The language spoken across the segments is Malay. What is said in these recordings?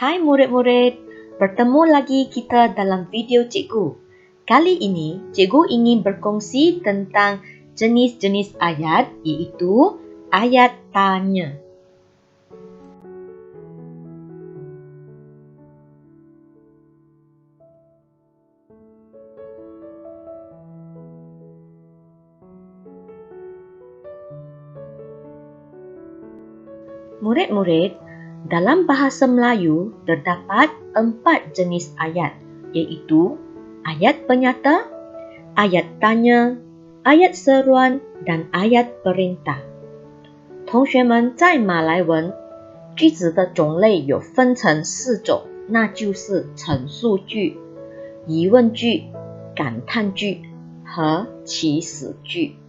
Hai murid-murid, bertemu lagi kita dalam video cikgu. Kali ini, cikgu ingin berkongsi tentang jenis-jenis ayat, iaitu ayat tanya. Murid-murid, dalam bahasa Melayu terdapat 4 jenis ayat, iaitu ayat penyata, ayat tanya, ayat seruan, dan ayat perintah. 同学们，在马来文，句子的种类有分成4种，那就是陈述句、疑问句、感叹句和祈使句。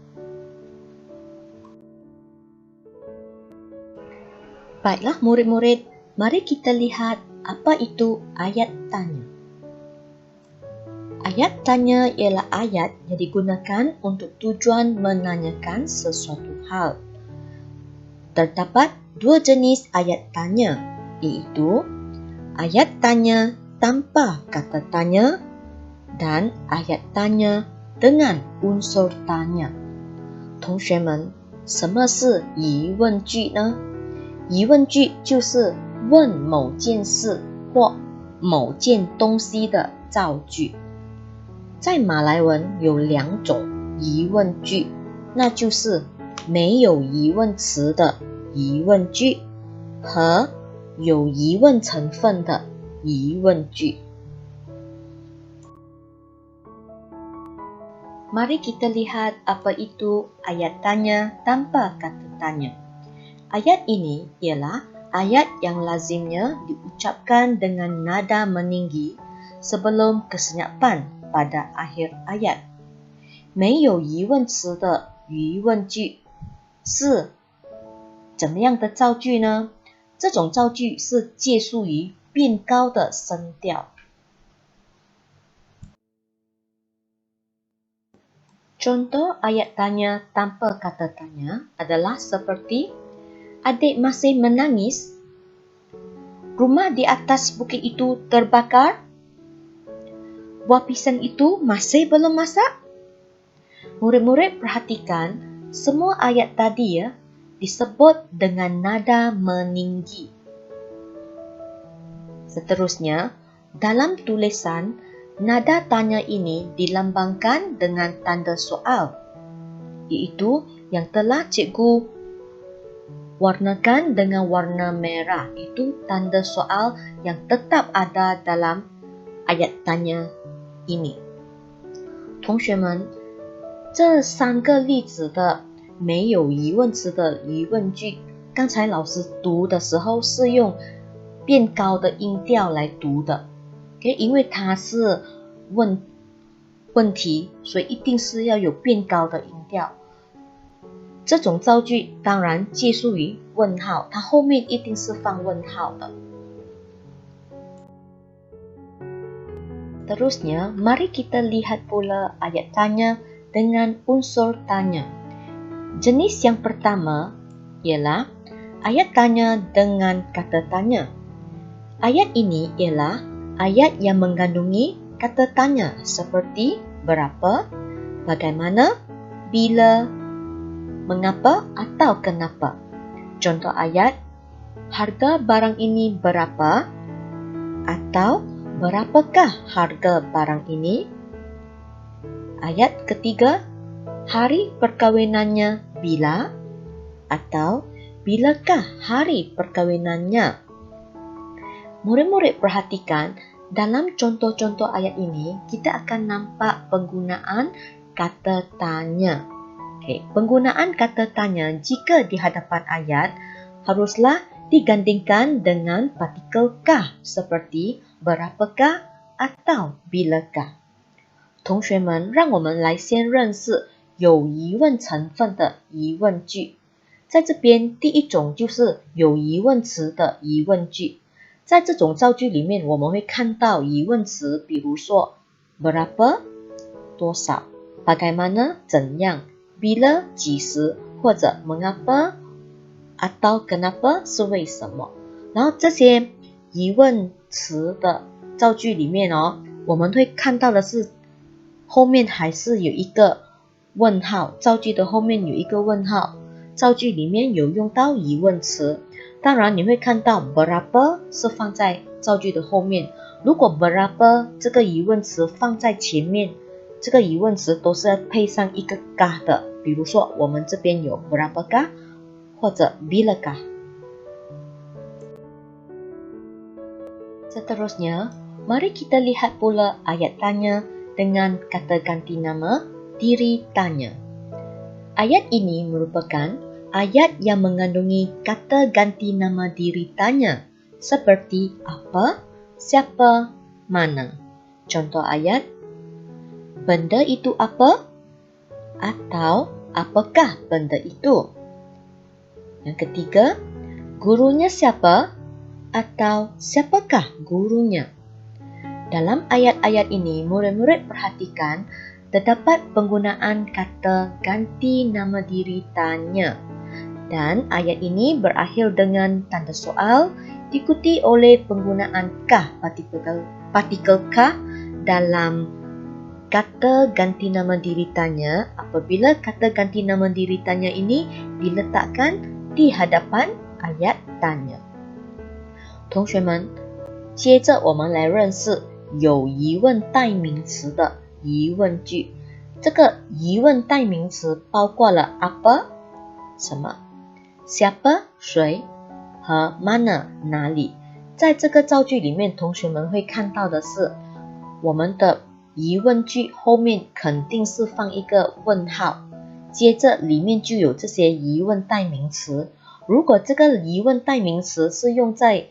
Baiklah murid-murid, mari kita lihat apa itu ayat tanya. Ayat tanya ialah ayat yang digunakan untuk tujuan menanyakan sesuatu hal. Terdapat 2 jenis ayat tanya, iaitu ayat tanya tanpa kata tanya dan ayat tanya dengan unsur tanya. 同学们，什么是疑问句呢？疑问句就是问某件事或某件东西的造句。在马来文有2种疑问句，那就是没有疑问词的疑问句和有疑问成分的疑问句。Mari kita lihat apa itu ayat tanya tanpa kata tanya. Ayat ini ialah ayat yang lazimnya diucapkan dengan nada meninggi sebelum kesenyapan pada akhir ayat. 没有疑问词的疑问句是怎么样的造句呢？这种造句是借助于变高的声调。Contoh ayat tanya tanpa kata tanya adalah seperti adik masih menangis? Rumah di atas bukit itu terbakar? Buah pisang itu masih belum masak? Murid-murid perhatikan, semua ayat tadi disebut dengan nada meninggi. Seterusnya, dalam tulisan, nada tanya ini dilambangkan dengan tanda soal, iaitu yang telah cikgu warnakan dengan warna merah. Itu tanda soal yang tetap ada dalam ayat tanya ini. 同学们，这3个例子的没有疑问词的疑问句，刚才老师读的时候是用变高的音调来读的，因为它是问题，所以一定是要有变高的音调。这种造句当然借助于问号，它后面一定是放问号的。Terusnya, mari kita lihat pula ayat tanya dengan unsur tanya. Jenis yang pertama ialah ayat tanya dengan kata tanya. Ayat ini ialah ayat yang mengandungi kata tanya seperti berapa, bagaimana, bila, mengapa atau kenapa. Contoh ayat, harga barang ini berapa? Atau berapakah harga barang ini? Ayat ketiga, hari perkahwinannya bila? Atau bilakah hari perkahwinannya? Murid-murid perhatikan, dalam contoh-contoh ayat ini, kita akan nampak penggunaan kata tanya. Penggunaan kata tanya jika di hadapan ayat haruslah digandingkan dengan partikel kah seperti berapakah atau bilakah. 同学们，让我们来先认识有疑问成分的疑问句。在这边，第一种就是有疑问词的疑问句。在这种造句里面，我们会看到疑问词，比如说 berapa 多少， bagaimana 怎样，bila 几时，或者 mengapa atau kenapa 是为什么。然后这些疑问词的造句里面我们会看到的是后面还是有一个问号，造句的后面有一个问号，造句里面有用到疑问词。当然你会看到 berapa 是放在造句的后面，如果 berapa 这个疑问词放在前面，这个疑问词都是要配上一个 kah 的，比如说我们这边有 berapakah 或者 bilakah。 Seterusnya, mari kita lihat pula ayat tanya dengan kata ganti nama diri tanya. Ayat ini merupakan ayat yang mengandungi kata ganti nama diri tanya seperti apa, siapa, mana. Contoh ayat, benda itu apa? Atau apakah benda itu? Yang ketiga, gurunya siapa? Atau siapakah gurunya? Dalam ayat-ayat ini, murid-murid perhatikan terdapat penggunaan kata ganti nama diri tanya. Dan ayat ini berakhir dengan tanda soal diikuti oleh penggunaan kah, partikel kah dalam kata ganti nama diri tanya apabila kata ganti nama diri tanya ini diletakkan di hadapan ayat tanya. 同学们，接着我们来认识有疑问代名词的疑问句。这个疑问代名词包括了 apa 什么、siapa 谁和 mana 哪里。在这个造句里面，同学们会看到的是我们的疑问句后面肯定是放一个问号，接着里面就有这些疑问代名词。如果这个疑问代名词是用在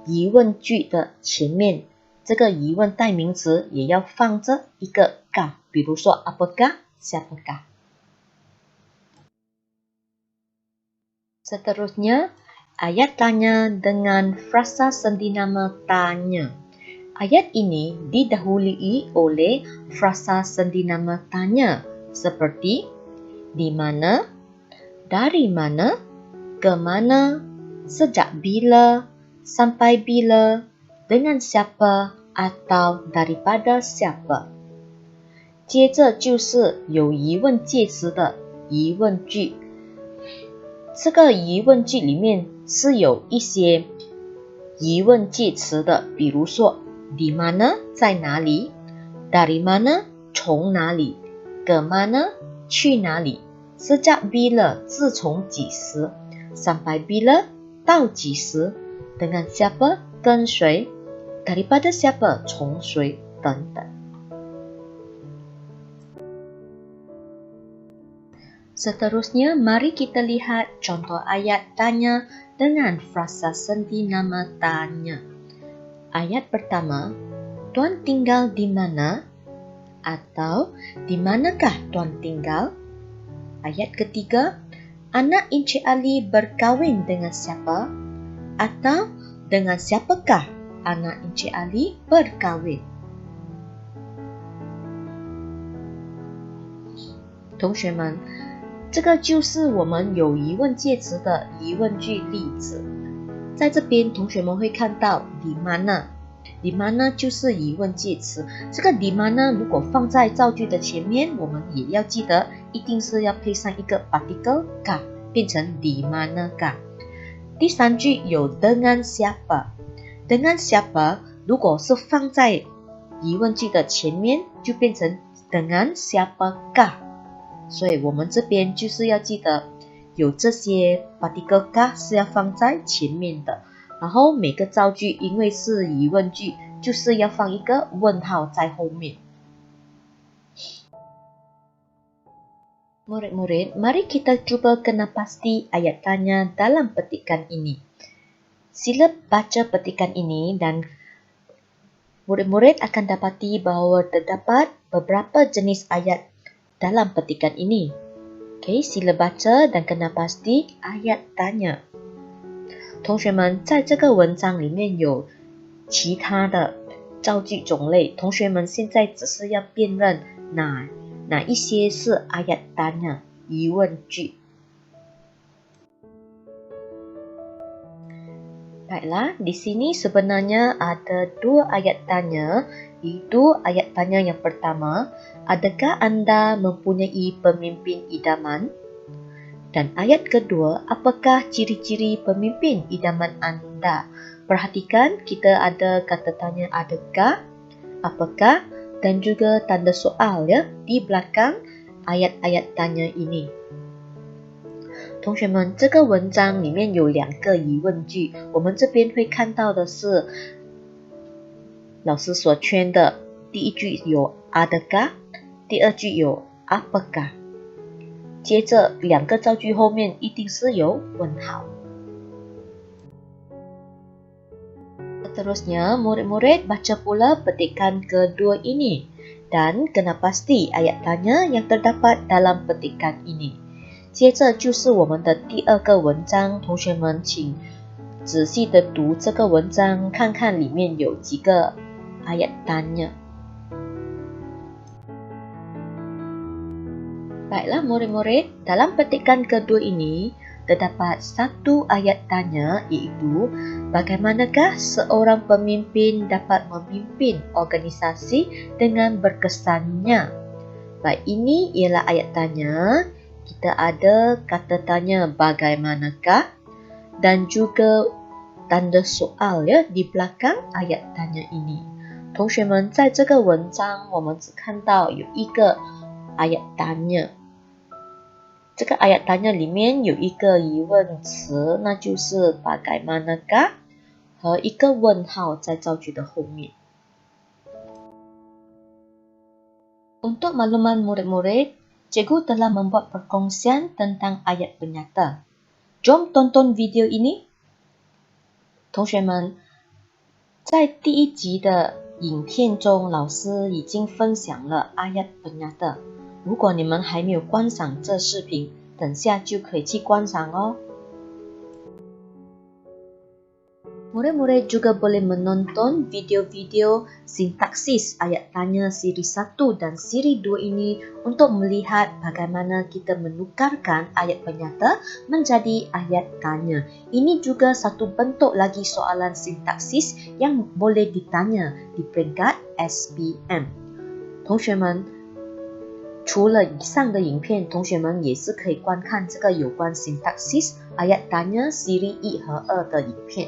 疑问句的前面，这个疑问代名词也要放着一个 kah， 比如说 apakah, siapakah。 Seterusnya, ayat tanya dengan frasa sendinama tanya. Ayat ini didahului oleh frasa sendinama tanya seperti di mana, dari mana, ke mana, sejak bila, sampai bila, dengan siapa atau daripada siapa。 接着就是有疑问介词的疑问句。这个疑问句里面是有一些疑问介词的，比如说 di mana 在哪里， dari mana 从哪里， ke mana 去哪里， sejak bila 自从几时， sampai bila 到几时， dengan siapa 跟谁， daripada siapa 从谁等等。Seterusnya, mari kita lihat contoh ayat tanya dengan frasa sendinama tanya. Ayat pertama, Tuan tinggal di mana? Atau di manakah Tuan tinggal? Ayat ketiga, anak Encik Ali berkahwin dengan siapa? Atau dengan siapakah anak Encik Ali berkahwin? 同学们，这个就是我们有疑问介词的疑问句例子。在这边同学们会看到 di mana， di mana 就是疑问介词。这个 di mana 如果放在造句的前面，我们也要记得一定是要配上一个 partikel kah， 变成 di manakah。 第三句有 dengan siapa， dengan siapa 如果是放在疑问句的前面，就变成 dengan siapakah。所以我们这边就是要记得有这些 partikel kah 是要放在前面的，然后每个造句因为是疑问句，就是要放一个问号在后面。Murid-murid, mari kita cuba kena pasti ayat tanya dalam petikan ini. Sila baca petikan ini dan murid-murid akan dapati bahawa terdapat beberapa jenis ayat dalam petikan ini. OK， sila baca dan kena pasti ayat tanya。 同学们，在这个文章里面有其他的造句种类，同学们现在只是要辨认哪一些是 ayat tanya 疑问句。Baiklah, di sini sebenarnya ada dua ayat tanya. Itu ayat tanya yang pertama, adakah anda mempunyai pemimpin idaman? Dan ayat kedua, apakah ciri-ciri pemimpin idaman anda? Perhatikan, kita ada kata tanya adakah, apakah, dan juga tanda soal ya di belakang ayat-ayat tanya ini. 同学们，这个文章里面有两个疑问句，我们这边会看到的是老师所圈的第一句有 adakah， 第二句有 apakah， 接着两个造句后面一定是有问号。Seterusnya, murid-murid baca pula petikan kedua ini dan kena pasti ayat tanya yang terdapat dalam petikan ini. 接着就是我们的第二个文章，同学们请仔细的读这个文章，看看里面有几个 ayat tanya. Baiklah murid-murid, dalam petikan kedua ini terdapat satu ayat tanya, iaitu bagaimanakah seorang pemimpin dapat memimpin organisasi dengan berkesannya. Baik, ini ialah ayat tanya. Kita ada kata tanya bagaimanakah dan juga tanda soal ya di belakang ayat tanya ini. 同学们，在这个文章我们只看到有一个 ayat tanya。这个 ayat tanya 里面有一个疑问词，那就是 bagaimanakah 和一个问号在造句的后面。Untuk makluman murid-murid, cikgu telah membuat perkongsian tentang ayat penyata. Jom tonton video ini. 同学们，在第一集的影片中，老师已经分享了 ayat penyata。如果你们还没有观赏这视频，等下就可以去观赏哦。Murid-murid juga boleh menonton video-video sintaksis ayat tanya siri 1 dan siri 2 ini untuk melihat bagaimana kita menukarkan ayat penyata menjadi ayat tanya. Ini juga satu bentuk lagi soalan sintaksis yang boleh ditanya di peringkat SPM. 同学们，除了以上的影片，同学们也是可以观看这个有关 sintaksis ayat tanya siri 1和2的影片。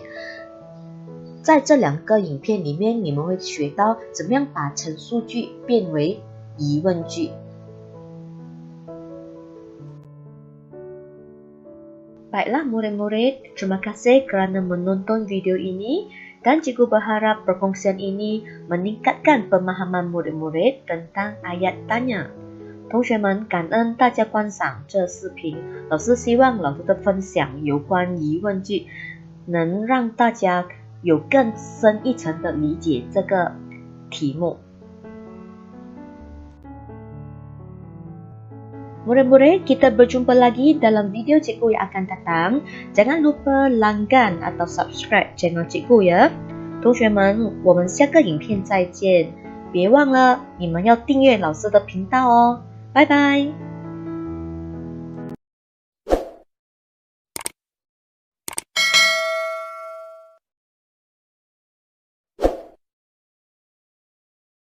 在这两个影片里面，你们会学到怎么样把陈述句变为疑问句。Baiklah murid-murid, terima kasih kerana menonton video ini dan cikgu berharap perkongsian ini meningkatkan pemahaman murid-murid tentang ayat tanya。同学们，感恩大家观赏这视频。老师希望老师的分享有关疑问句，能让大家有更深一层的理解这个题目。Murid-murid, kita berjumpa lagi dalam video cikgu yang akan datang. Jangan lupa langgan atau subscribe channel cikgu ya。同学们，我们下个影片再见。别忘了，你们要订阅老师的频道哦。拜拜。